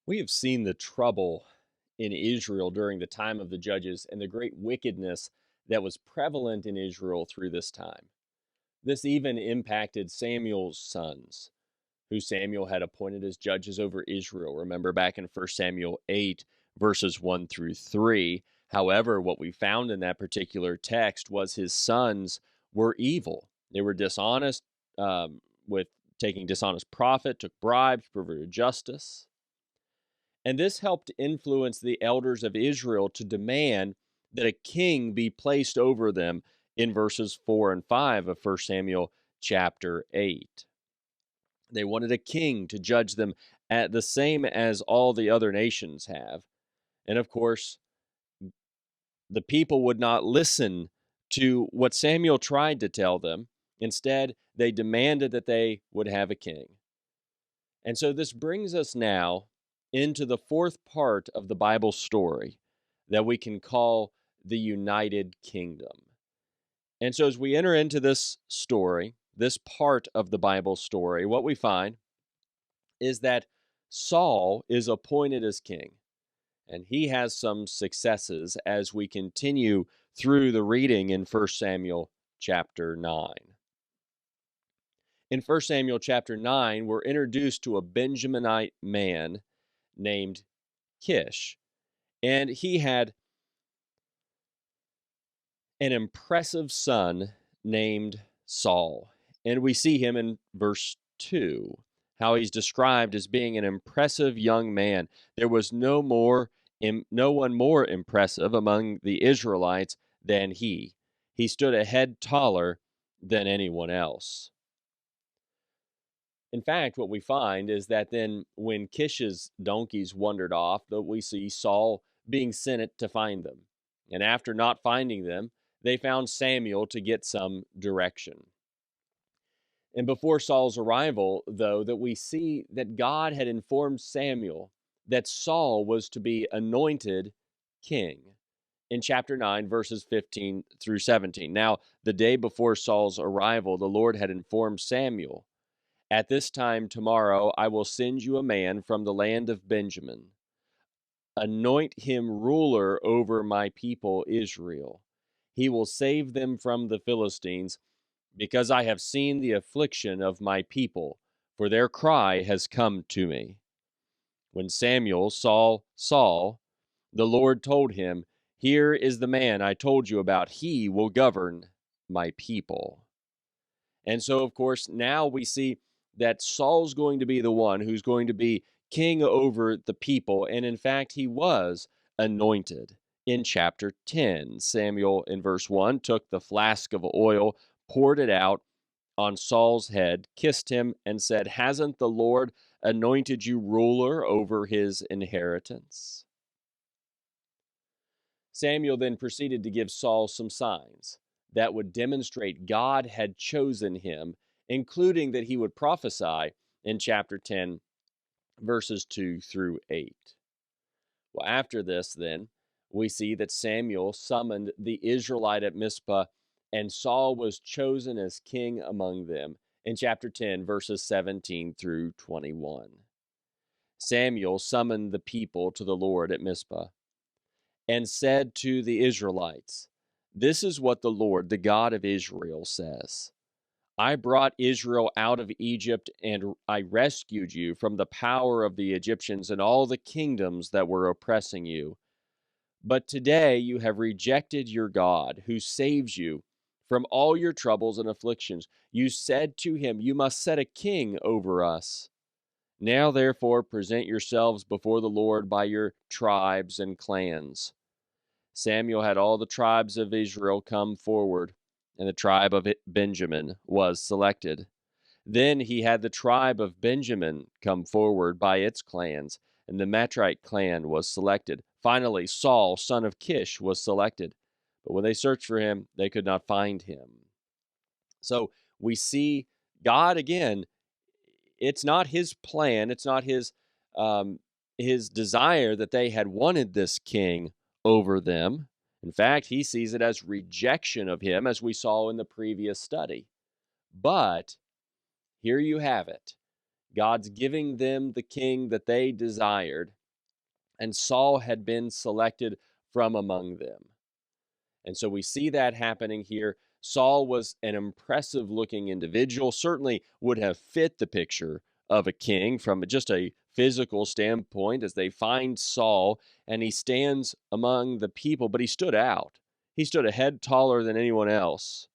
We have seen the trouble in Israel during the time of the judges and the great wickedness that was prevalent in Israel through this time. This even impacted Samuel's sons, who Samuel had appointed as judges over Israel. Remember back in 1 Samuel 8, verses 1 through 3. However, what we found in that particular text was his sons were evil. They were dishonest, with taking dishonest profit, took bribes, perverted justice. And this helped influence the elders of Israel to demand that a king be placed over them in verses 4 and 5 of 1 Samuel chapter 8. They wanted a king to judge them at the same as all the other nations have. And of course, the people would not listen to what Samuel tried to tell them. Instead, they demanded that they would have a king. And so this brings us now into the fourth part of the Bible story that we can call the United Kingdom. And so as we enter into this story, this part of the Bible story, what we find is that Saul is appointed as king, and he has some successes as we continue through the reading in 1 Samuel chapter 9. In 1 Samuel chapter 9, we're introduced to a Benjaminite man named Kish, and he had an impressive son named Saul. And we see him in verse 2, how he's described as being an impressive young man. There was no one more impressive among the Israelites than he. He stood a head taller than anyone else. In fact, what we find is that then when Kish's donkeys wandered off, that we see Saul being sent to find them. And after not finding them, they found Samuel to get some direction. And before Saul's arrival, though, that we see that God had informed Samuel that Saul was to be anointed king in chapter 9, verses 15 through 17. Now, the day before Saul's arrival, the Lord had informed Samuel, "At this time tomorrow I will send you a man from the land of Benjamin. Anoint him ruler over my people Israel. He will save them from the Philistines, because I have seen the affliction of my people, for their cry has come to me." When Samuel saw Saul, the Lord told him, "Here is the man I told you about. He will govern my people." And so, of course, now we see that Saul's going to be the one who's going to be king over the people. And in fact, he was anointed. In chapter 10, Samuel, in verse 1, took the flask of oil, poured it out on Saul's head, kissed him, and said, "Hasn't the Lord anointed you ruler over his inheritance?" Samuel then proceeded to give Saul some signs that would demonstrate God had chosen him, including that he would prophesy in chapter 10, verses 2 through 8. Well, after this, then, we see that Samuel summoned the Israelite at Mizpah, and Saul was chosen as king among them in chapter 10, verses 17 through 21. Samuel summoned the people to the Lord at Mizpah and said to the Israelites, "This is what the Lord, the God of Israel, says. I brought Israel out of Egypt, and I rescued you from the power of the Egyptians and all the kingdoms that were oppressing you. But today you have rejected your God, who saves you from all your troubles and afflictions. You said to him, 'You must set a king over us.' Now, therefore, present yourselves before the Lord by your tribes and clans." Samuel had all the tribes of Israel come forward, and the tribe of Benjamin was selected. Then he had the tribe of Benjamin come forward by its clans, and the Matrite clan was selected. Finally, Saul, son of Kish, was selected. But when they searched for him, they could not find him. So we see God again. It's not his plan. It's not his desire that they had wanted this king over them. In fact, he sees it as rejection of him, as we saw in the previous study. But here you have it. God's giving them the king that they desired, and Saul had been selected from among them. And so we see that happening here. Saul was an impressive looking individual, certainly would have fit the picture of a king from just a physical standpoint as they find Saul and he stands among the people, but he stood out. He stood a head taller than anyone else.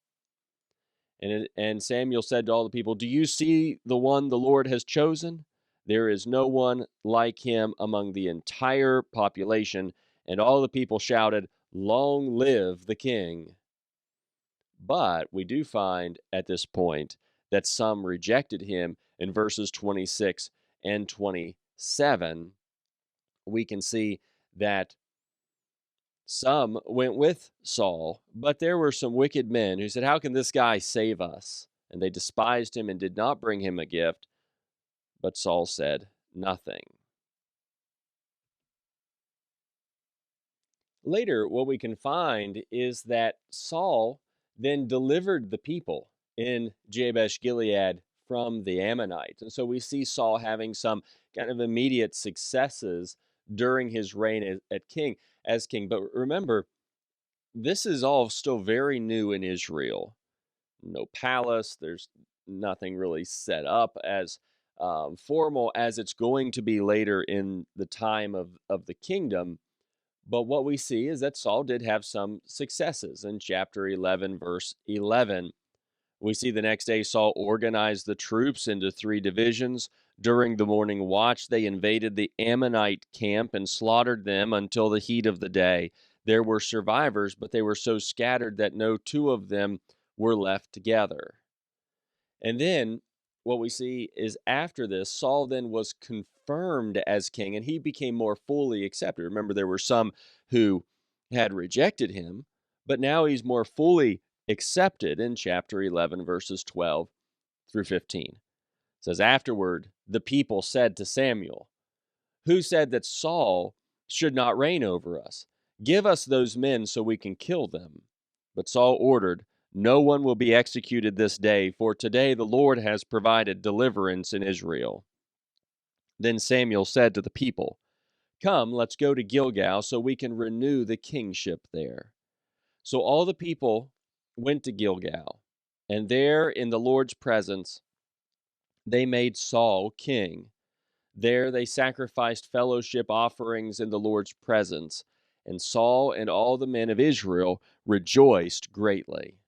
And Samuel said to all the people, "Do you see the one the Lord has chosen? There is no one like him among the entire population." And all the people shouted, "Long live the king." But we do find at this point that some rejected him. In verses 26 and 27, we can see that some went with Saul, but there were some wicked men who said, "How can this guy save us?" And they despised him and did not bring him a gift. But Saul said nothing. Later, what we can find is that Saul then delivered the people in Jabesh Gilead from the Ammonites. And so we see Saul having some kind of immediate successes during his reign as king. But remember, this is all still very new in Israel. No palace, there's nothing really set up as formal as it's going to be later in the time of the kingdom. But what we see is that Saul did have some successes. In chapter 11, verse 11, we see the next day Saul organized the troops into 3 divisions. During the morning watch, they invaded the Ammonite camp and slaughtered them until the heat of the day. There were survivors, but they were so scattered that no 2 of them were left together. And then what we see is after this, Saul then was confirmed as king and he became more fully accepted. Remember, there were some who had rejected him, but now he's more fully accepted in chapter 11, verses 12 through 15. It says, "Afterward, the people said to Samuel, 'Who said that Saul should not reign over us? Give us those men so we can kill them.' But Saul ordered, 'No one will be executed this day, for today the Lord has provided deliverance in Israel.' Then Samuel said to the people, 'Come, let's go to Gilgal so we can renew the kingship there.' So all the people went to Gilgal, and there in the Lord's presence they made Saul king. There they sacrificed fellowship offerings in the Lord's presence, and Saul and all the men of Israel rejoiced greatly."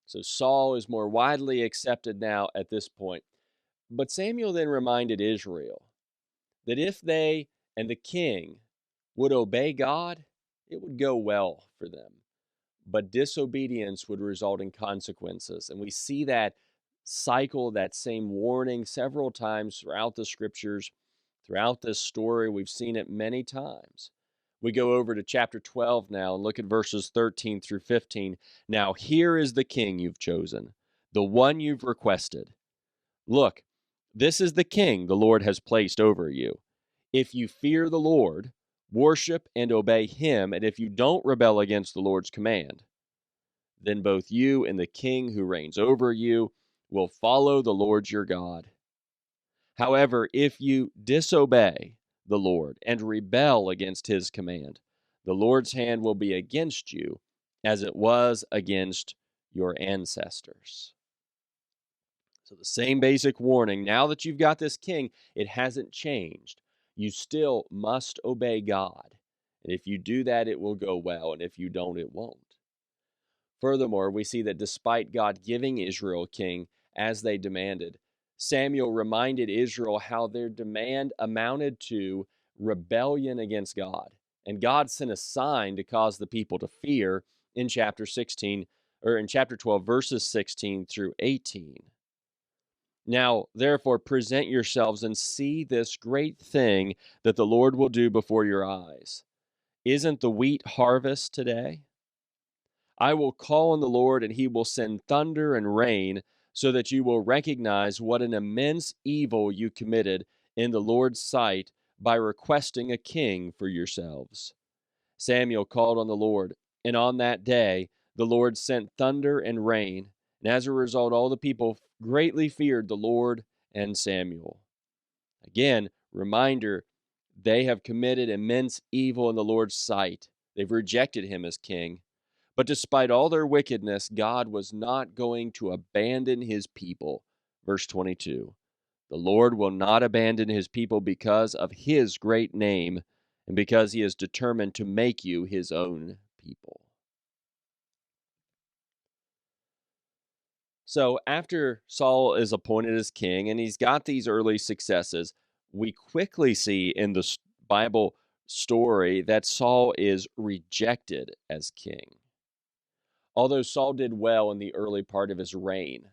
So Saul is more widely accepted now at this point. But Samuel then reminded Israel that if they and the king would obey God, it would go well for them. But disobedience would result in consequences. And we see that cycle, that same warning several times throughout the scriptures, throughout this story. We've seen it many times. We go over to chapter 12 now and look at verses 13 through 15. "Now here is the king you've chosen, the one you've requested. Look, this is the king the Lord has placed over you. If you fear the Lord, worship and obey him, and if you don't rebel against the Lord's command, then both you and the king who reigns over you will follow the Lord your God. However, if you disobey the Lord and rebel against his command, the Lord's hand will be against you as it was against your ancestors." So the same basic warning, now that you've got this king, it hasn't changed. You still must obey God. And if you do that, it will go well. And if you don't, it won't. Furthermore, we see that despite God giving Israel a king as they demanded, Samuel reminded Israel how their demand amounted to rebellion against God. And God sent a sign to cause the people to fear in chapter 16, or in chapter 12, verses 16 through 18. "Now, therefore, present yourselves and see this great thing that the Lord will do before your eyes. Isn't the wheat harvest today? I will call on the Lord, and he will send thunder and rain, so that you will recognize what an immense evil you committed in the Lord's sight by requesting a king for yourselves." Samuel called on the Lord, and on that day the Lord sent thunder and rain, and as a result, all the people greatly feared the Lord and Samuel. Again, reminder They have committed immense evil in the Lord's sight. They've rejected him as king. But despite all their wickedness, God was not going to abandon his people. Verse 22. The Lord will not abandon his people because of his great name and because he is determined to make you his own people. So after Saul is appointed as king and he's got these early successes, we quickly see in the Bible story that Saul is rejected as king. Although Saul did well in the early part of his reign,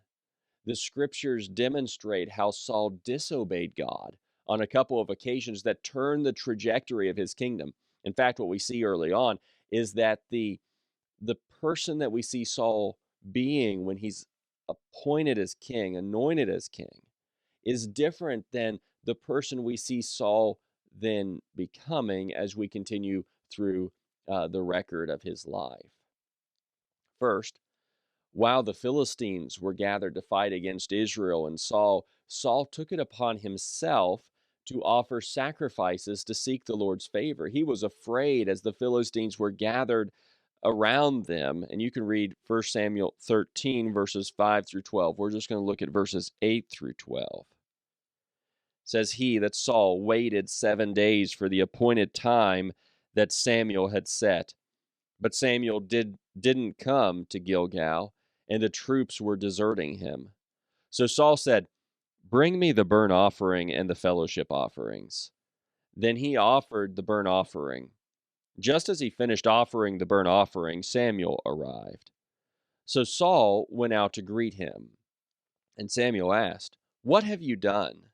the scriptures demonstrate how Saul disobeyed God on a couple of occasions that turned the trajectory of his kingdom. In fact, what we see early on is that the person that we see Saul being when he's appointed as king, anointed as king, is different than the person we see Saul then becoming as we continue through the record of his life. First, while the Philistines were gathered to fight against Israel and Saul took it upon himself to offer sacrifices to seek the Lord's favor. He was afraid as the Philistines were gathered around them. And you can read 1 Samuel 13, verses 5 through 12. We're just going to look at verses 8 through 12. It says he, that Saul, waited 7 days for the appointed time that Samuel had set. But Samuel didn't come to Gilgal, and the troops were deserting him. So Saul said, bring me the burnt offering and the fellowship offerings. Then he offered the burnt offering. Just as he finished offering the burnt offering, Samuel arrived. So Saul went out to greet him. And Samuel asked, what have you done?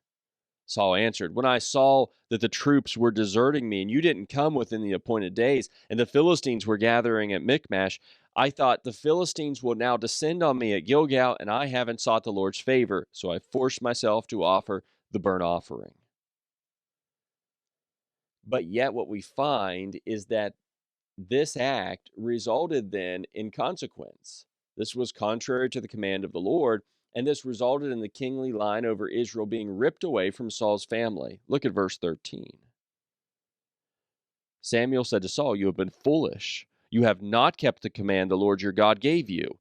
Saul answered, when I saw that the troops were deserting me and you didn't come within the appointed days, and the Philistines were gathering at Michmash, I thought the Philistines will now descend on me at Gilgal, and I haven't sought the Lord's favor, so I forced myself to offer the burnt offering. But yet what we find is that this act resulted then in consequence. This was contrary to the command of the Lord, and this resulted in the kingly line over Israel being ripped away from Saul's family. Look at verse 13. Samuel said to Saul, you have been foolish. You have not kept the command the Lord your God gave you.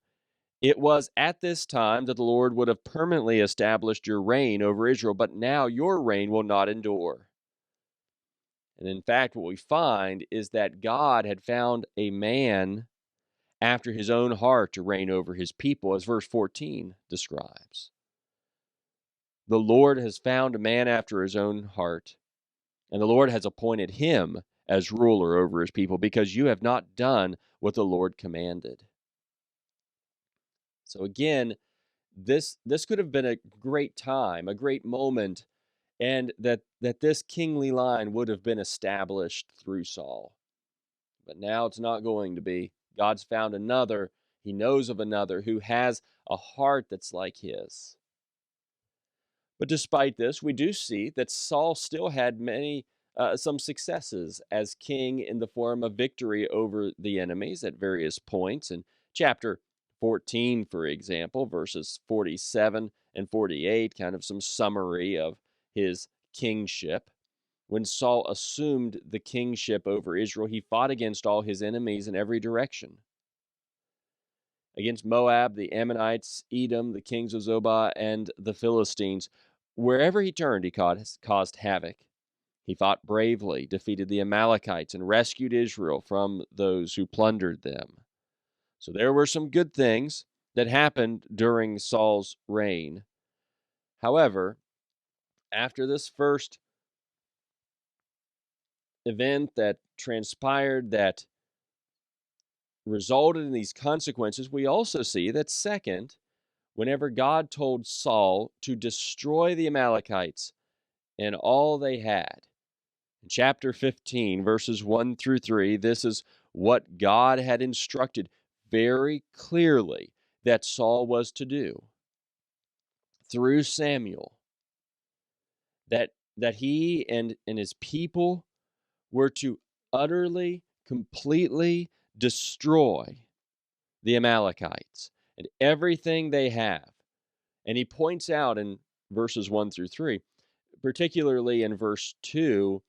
It was at this time that the Lord would have permanently established your reign over Israel, but now your reign will not endure. And in fact, what we find is that God had found a man after his own heart to reign over his people, as verse 14 describes. The Lord has found a man after his own heart, and the Lord has appointed him as ruler over his people, because you have not done what the Lord commanded. So again, this could have been a great time, a great moment, and that this kingly line would have been established through Saul. But now it's not going to be. God's found another. He knows of another who has a heart that's like his. But despite this, we do see that Saul still had some successes as king in the form of victory over the enemies at various points. In chapter 14, for example, verses 47 and 48, kind of some summary of his kingship. When Saul assumed the kingship over Israel, he fought against all his enemies in every direction. Against Moab, the Ammonites, Edom, the kings of Zobah, and the Philistines. Wherever he turned, he caused havoc. He fought bravely, defeated the Amalekites, and rescued Israel from those who plundered them. So there were some good things that happened during Saul's reign. However, after this first event that transpired that resulted in these consequences, we also see that second, whenever God told Saul to destroy the Amalekites and all they had, in chapter 15, verses 1 through 3, this is what God had instructed very clearly that Saul was to do through Samuel, that he and his people were to utterly, completely destroy the Amalekites and everything they have. And he points out in verses 1 through 3, particularly in verse 2,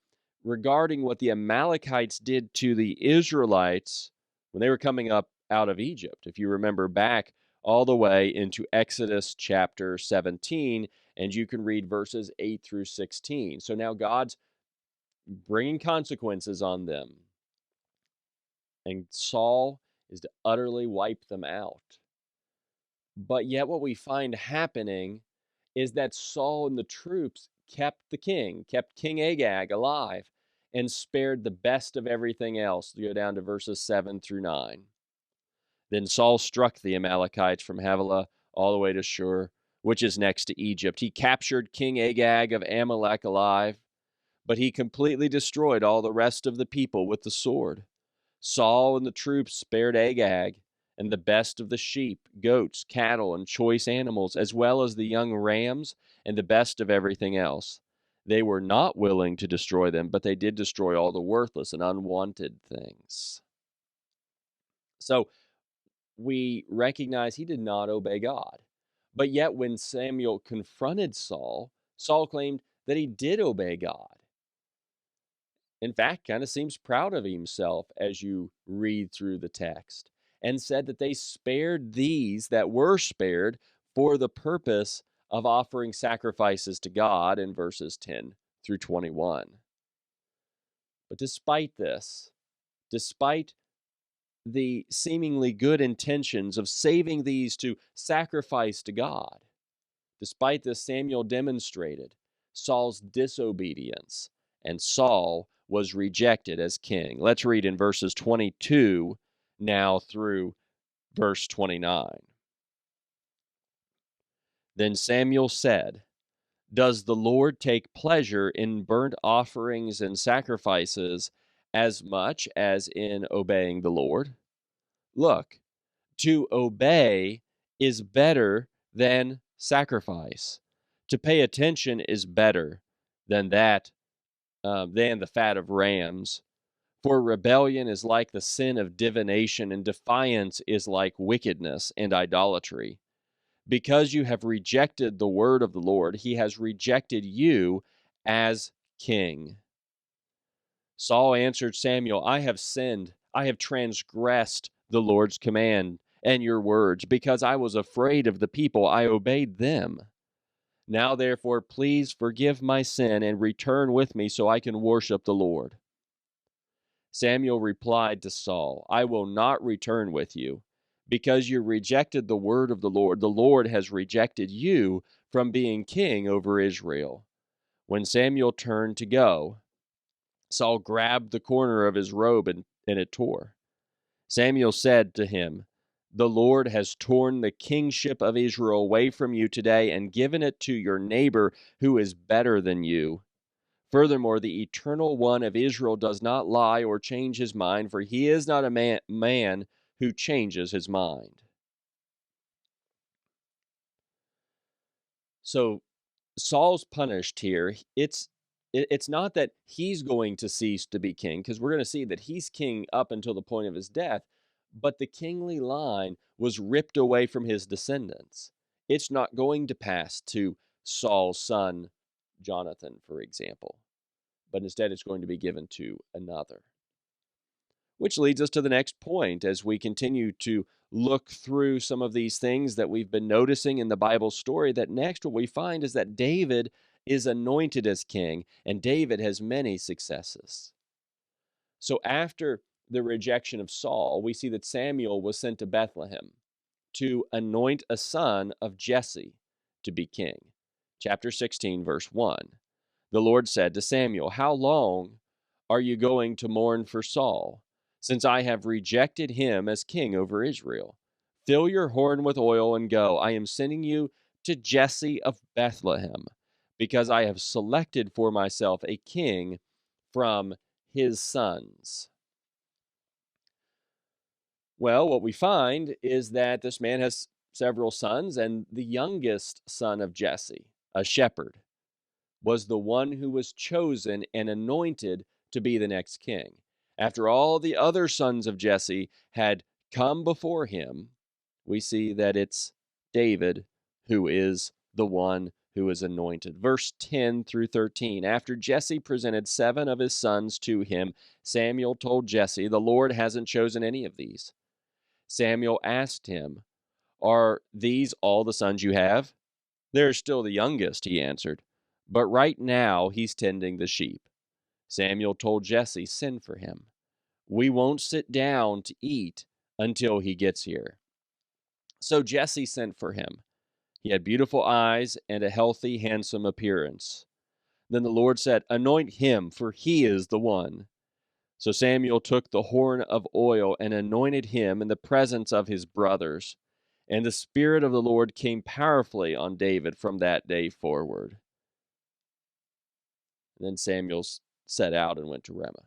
regarding what the Amalekites did to the Israelites when they were coming up out of Egypt. If you remember back all the way into Exodus chapter 17, and you can read verses 8 through 16. So now God's bringing consequences on them, and Saul is to utterly wipe them out. But yet, what we find happening is that Saul and the troops kept the king, kept King Agag alive, and spared the best of everything else. You go down to verses 7 through 9. Then Saul struck the Amalekites from Havilah all the way to Shur, which is next to Egypt. He captured King Agag of Amalek alive, but he completely destroyed all the rest of the people with the sword. Saul and the troops spared Agag and the best of the sheep, goats, cattle, and choice animals, as well as the young rams and the best of everything else. They were not willing to destroy them, but they did destroy all the worthless and unwanted things. So we recognize he did not obey God. But yet, when Samuel confronted Saul, Saul claimed that he did obey God. In fact, kind of seems proud of himself as you read through the text, and said that they spared these that were spared for the purpose of offering sacrifices to God in verses 10 through 21. But despite this, despite the seemingly good intentions of saving these to sacrifice to God, despite this, Samuel demonstrated Saul's disobedience, and Saul was rejected as king. Let's read in verses 22 now through verse 29. Then Samuel said, "Does the Lord take pleasure in burnt offerings and sacrifices as much as in obeying the Lord? Look, to obey is better than sacrifice. To pay attention is better than than the fat of rams. For rebellion is like the sin of divination, and defiance is like wickedness and idolatry. Because you have rejected the word of the Lord, he has rejected you as king." Saul answered Samuel, "I have sinned. I have transgressed the Lord's command and your words. Because I was afraid of the people, I obeyed them. Now, therefore, please forgive my sin and return with me so I can worship the Lord." Samuel replied to Saul, "I will not return with you. Because you rejected the word of the Lord has rejected you from being king over Israel." When Samuel turned to go, Saul grabbed the corner of his robe and it tore. Samuel said to him, "The Lord has torn the kingship of Israel away from you today and given it to your neighbor who is better than you. Furthermore, the Eternal One of Israel does not lie or change his mind, for he is not a man who changes his mind." So Saul's punished here. It's not that he's going to cease to be king, because we're going to see that he's king up until the point of his death, but the kingly line was ripped away from his descendants. It's not going to pass to Saul's son Jonathan, for example, but instead it's going to be given to another. Which leads us to the next point as we continue to look through some of these things that we've been noticing in the Bible story. That next, what we find is that David is anointed as king, and David has many successes. So after the rejection of Saul, we see that Samuel was sent to Bethlehem to anoint a son of Jesse to be king. Chapter 16, verse 1. The Lord said to Samuel, "How long are you going to mourn for Saul, since I have rejected him as king over Israel? Fill your horn with oil and go. I am sending you to Jesse of Bethlehem, because I have selected for myself a king from his sons." Well, what we find is that this man has several sons, and the youngest son of Jesse, a shepherd, was the one who was chosen and anointed to be the next king. After all the other sons of Jesse had come before him, we see that it's David who is the one who is anointed. Verse 10 through 13. After Jesse presented 7 of his sons to him, Samuel told Jesse, "The Lord hasn't chosen any of these." Samuel asked him, "Are these all the sons you have?" "They're still the youngest," he answered, "but right now he's tending the sheep." Samuel told Jesse, "Send for him. We won't sit down to eat until he gets here." So Jesse sent for him. He had beautiful eyes and a healthy, handsome appearance. Then the Lord said, "Anoint him, for he is the one." So Samuel took the horn of oil and anointed him in the presence of his brothers. And the Spirit of the Lord came powerfully on David from that day forward. And then Samuel set out and went to Ramah.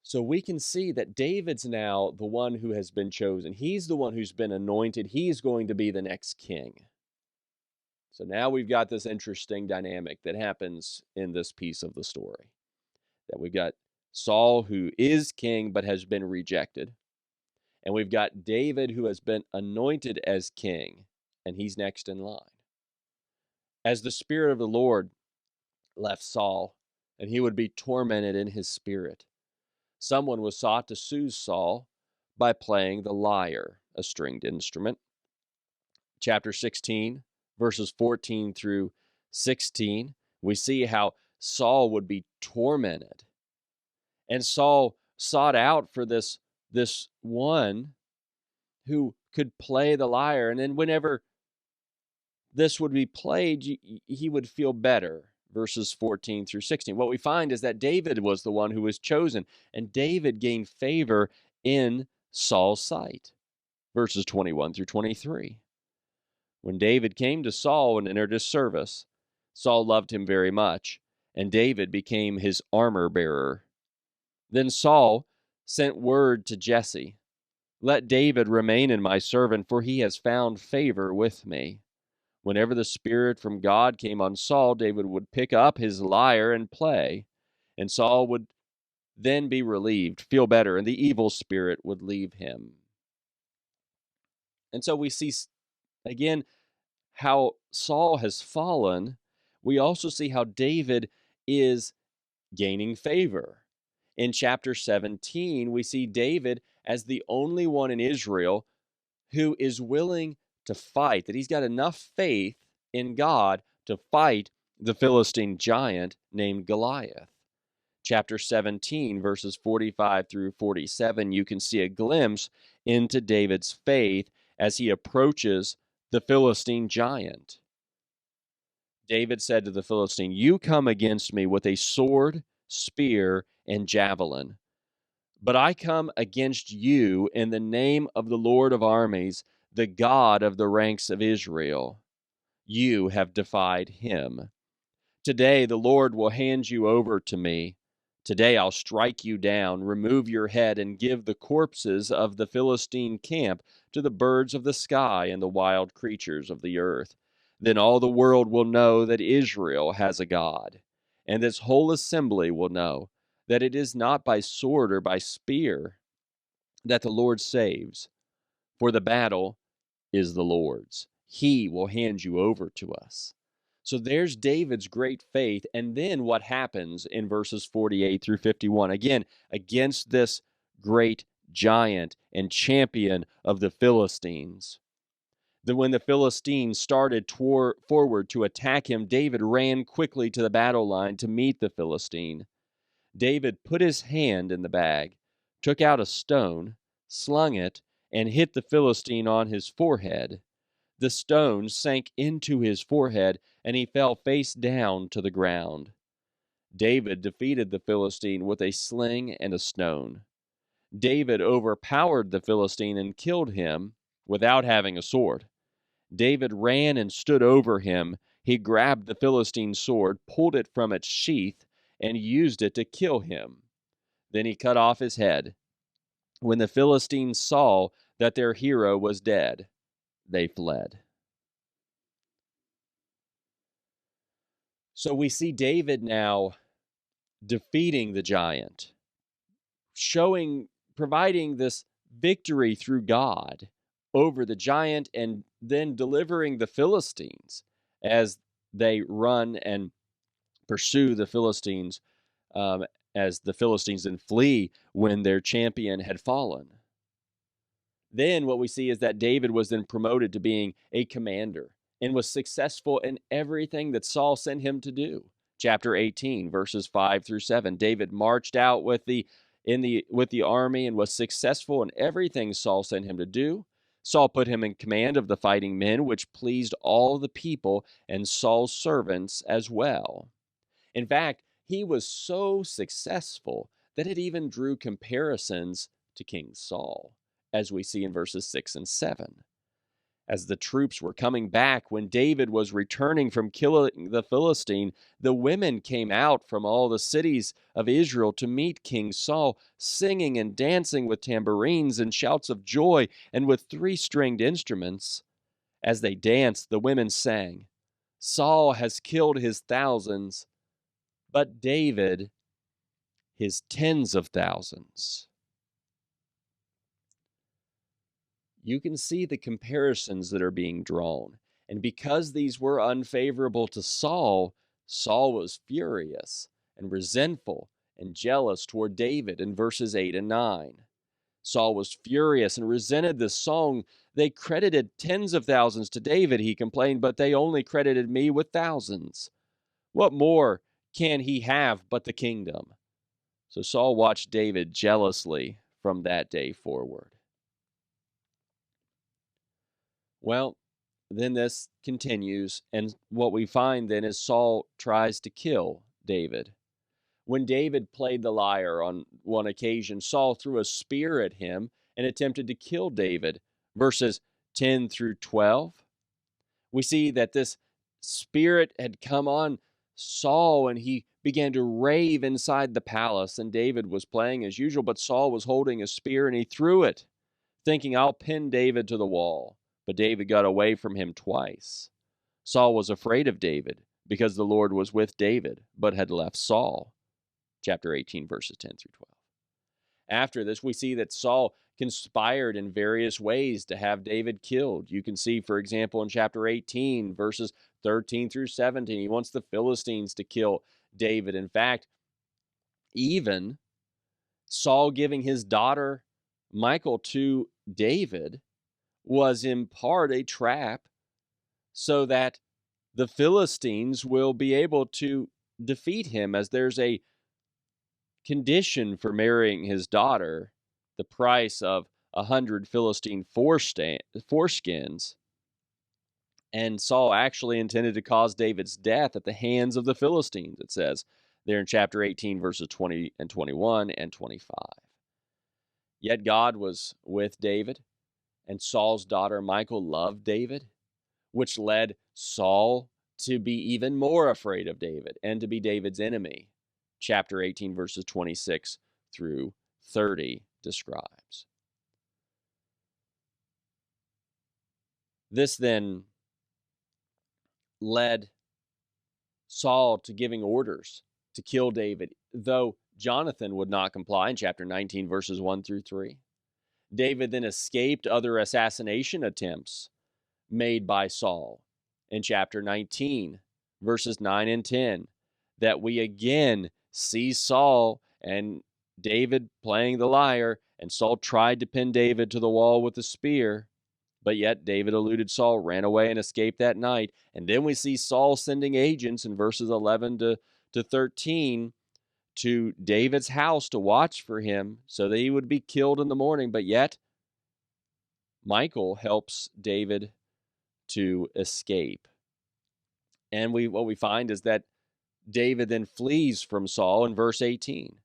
So we can see that David's now the one who has been chosen. He's the one who's been anointed. He's going to be the next king. So now we've got this interesting dynamic that happens in this piece of the story. That we've got Saul, who is king but has been rejected. And we've got David, who has been anointed as king, and he's next in line. As the Spirit of the Lord left Saul, and he would be tormented in his spirit, someone was sought to soothe Saul by playing the lyre, a stringed instrument. Chapter 16, verses 14 through 16, we see how Saul would be tormented. And Saul sought out for this one who could play the lyre. And then whenever this would be played, he would feel better. Verses 14 through 16. What we find is that David was the one who was chosen, and David gained favor in Saul's sight. Verses 21 through 23. When David came to Saul and entered his service, Saul loved him very much, and David became his armor bearer. Then Saul sent word to Jesse, "Let David remain in my servant, for he has found favor with me." Whenever the Spirit from God came on Saul, David would pick up his lyre and play, and Saul would then be relieved, feel better, and the evil spirit would leave him. And so we see, again, how Saul has fallen. We also see how David is gaining favor. In chapter 17, we see David as the only one in Israel who is willing to fight, that he's got enough faith in God to fight the Philistine giant named Goliath. Chapter 17, verses 45 through 47, you can see a glimpse into David's faith as he approaches the Philistine giant. David said to the Philistine, "You come against me with a sword, spear, and javelin, but I come against you in the name of the Lord of armies, the God of the ranks of Israel. You have defied him. Today the Lord will hand you over to me. Today I'll strike you down, remove your head, and give the corpses of the Philistine camp to the birds of the sky and the wild creatures of the earth. Then all the world will know that Israel has a God, and this whole assembly will know that it is not by sword or by spear that the Lord saves, for the battle is the Lord's. He will hand you over to us." So there's David's great faith. And then what happens in verses 48 through 51? Again, against this great giant and champion of the Philistines. Then when the Philistines started forward to attack him, David ran quickly to the battle line to meet the Philistine. David put his hand in the bag, took out a stone, slung it, and hit the Philistine on his forehead. The stone sank into his forehead, and he fell face down to the ground. David defeated the Philistine with a sling and a stone. David overpowered the Philistine and killed him without having a sword. David ran and stood over him. He grabbed the Philistine's sword, pulled it from its sheath, and used it to kill him. Then he cut off his head. When the Philistines saw that their hero was dead, they fled. So we see David now defeating the giant, providing this victory through God over the giant, and then delivering the Philistines. as they run and pursue the Philistines, um, as the Philistines then flee when their champion had fallen. Then what we see is that David was then promoted to being a commander and was successful in everything that Saul sent him to do. Chapter 18, verses 5 through 7. David marched out with the army and was successful in everything Saul sent him to do. Saul put him in command of the fighting men, which pleased all the people and Saul's servants as well. In fact, he was so successful that it even drew comparisons to King Saul, as we see in verses 6 and 7. As the troops were coming back, when David was returning from killing the Philistine, the women came out from all the cities of Israel to meet King Saul, singing and dancing with tambourines and shouts of joy and with three-stringed instruments. As they danced, the women sang, "Saul has killed his thousands, but David his tens of thousands." You can see the comparisons that are being drawn. And because these were unfavorable to Saul, Saul was furious and resentful and jealous toward David in verses 8 and 9. Saul was furious and resented this song. "They credited tens of thousands to David," he complained, "but they only credited me with thousands. What more can he have but the kingdom?" So Saul watched David jealously from that day forward. Well, then this continues, and what we find then is Saul tries to kill David. When David played the lyre on one occasion, Saul threw a spear at him and attempted to kill David. Verses 10 through 12. We see that this spirit had come on Saul and he began to rave inside the palace, and David was playing as usual, but Saul was holding a spear and he threw it, thinking, "I'll pin David to the wall." But David got away from him twice. Saul was afraid of David because the Lord was with David, but had left Saul. Chapter 18, verses 10 through 12. After this, we see that Saul conspired in various ways to have David killed. You can see, for example, in chapter 18, verses 13 through 17, he wants the Philistines to kill David. In fact, even Saul giving his daughter Michal to David was in part a trap so that the Philistines will be able to defeat him, as there's a condition for marrying his daughter, the price of 100 Philistine foreskins. And Saul actually intended to cause David's death at the hands of the Philistines, it says there in chapter 18, verses 20 and 21 and 25. Yet God was with David, and Saul's daughter Michal loved David, which led Saul to be even more afraid of David and to be David's enemy. Chapter 18, verses 26 through 30 describes. This then led Saul to giving orders to kill David, though Jonathan would not comply in chapter 19, verses 1 through 3. David then escaped other assassination attempts made by Saul in chapter 19, verses 9 and 10, that we again see Saul and David playing the lyre, and Saul tried to pin David to the wall with a spear, but yet David eluded Saul, ran away, and escaped that night. And then we see Saul sending agents in verses 11 to 13 to David's house to watch for him so that he would be killed in the morning. But yet Michal helps David to escape. And what we find is that David then flees from Saul in verse 18.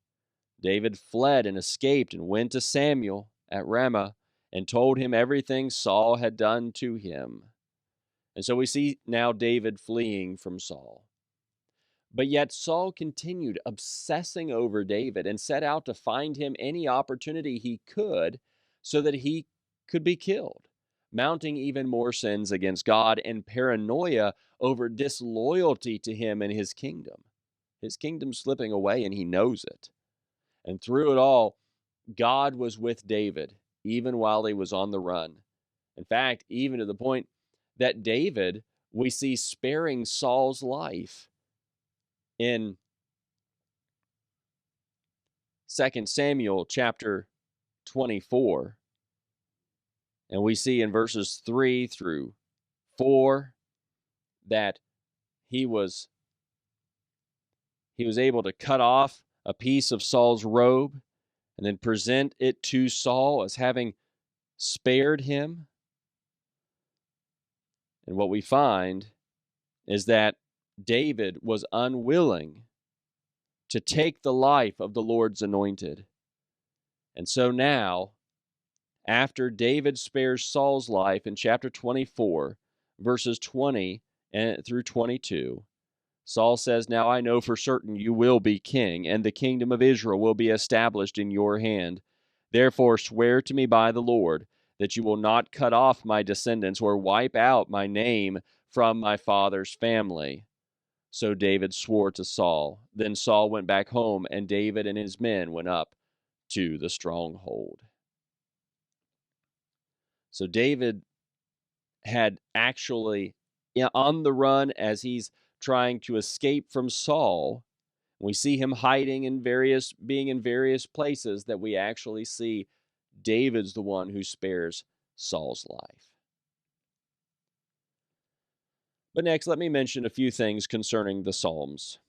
David fled and escaped and went to Samuel at Ramah and told him everything Saul had done to him. And so we see now David fleeing from Saul. But yet Saul continued obsessing over David and set out to find him any opportunity he could so that he could be killed, mounting even more sins against God and paranoia over disloyalty to him and his kingdom. His kingdom's slipping away and he knows it. And through it all, God was with David, even while he was on the run. In fact, even to the point that David we see sparing Saul's life. In 2 Samuel chapter 24, and we see in verses 3 through 4 that he was able to cut off a piece of Saul's robe and then present it to Saul as having spared him. And what we find is that David was unwilling to take the life of the Lord's anointed. And so now, after David spares Saul's life in chapter 24, verses 20 through 22, Saul says, "Now I know for certain you will be king, and the kingdom of Israel will be established in your hand. Therefore swear to me by the Lord that you will not cut off my descendants or wipe out my name from my father's family." So David swore to Saul. Then Saul went back home, and David and his men went up to the stronghold. So David had actually, on the run as he's trying to escape from Saul, we see him hiding in being in various places, that we actually see David's the one who spares Saul's life. But next, let me mention a few things concerning the Psalms.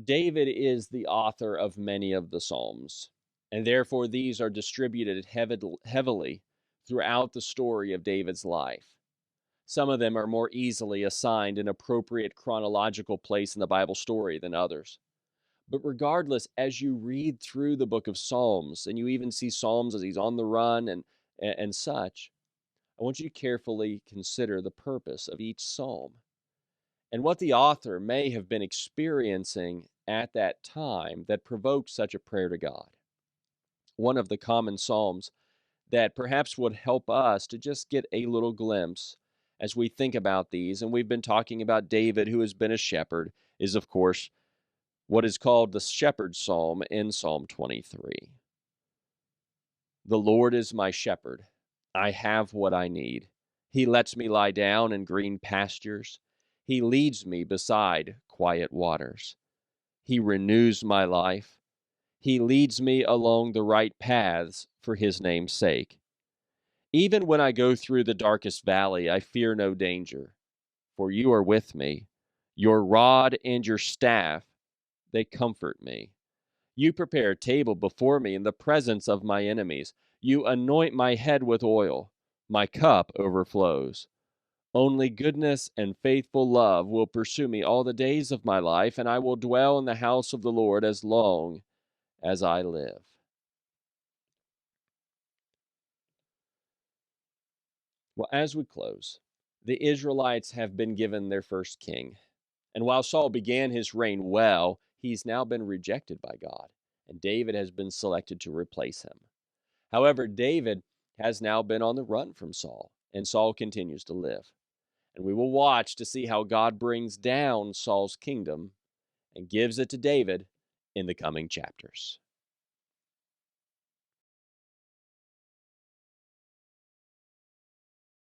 David is the author of many of the Psalms, and therefore these are distributed heavily throughout the story of David's life. Some of them are more easily assigned an appropriate chronological place in the Bible story than others. But regardless, as you read through the book of Psalms, and you even see Psalms as he's on the run and such, I want you to carefully consider the purpose of each psalm and what the author may have been experiencing at that time that provoked such a prayer to God. One of the common psalms that perhaps would help us to just get a little glimpse as we think about these, and we've been talking about David, who has been a shepherd, is of course what is called the shepherd psalm in Psalm 23. The Lord is my shepherd. I have what I need. He lets me lie down in green pastures. He leads me beside quiet waters. He renews my life. He leads me along the right paths for his name's sake. Even when I go through the darkest valley, I fear no danger, for you are with me. Your rod and your staff, they comfort me. You prepare a table before me in the presence of my enemies. You anoint my head with oil. My cup overflows. Only goodness and faithful love will pursue me all the days of my life, and I will dwell in the house of the Lord as long as I live. Well, as we close, the Israelites have been given their first king. And while Saul began his reign well, he's now been rejected by God, and David has been selected to replace him. However, David has now been on the run from Saul, and Saul continues to live. And we will watch to see how God brings down Saul's kingdom and gives it to David in the coming chapters.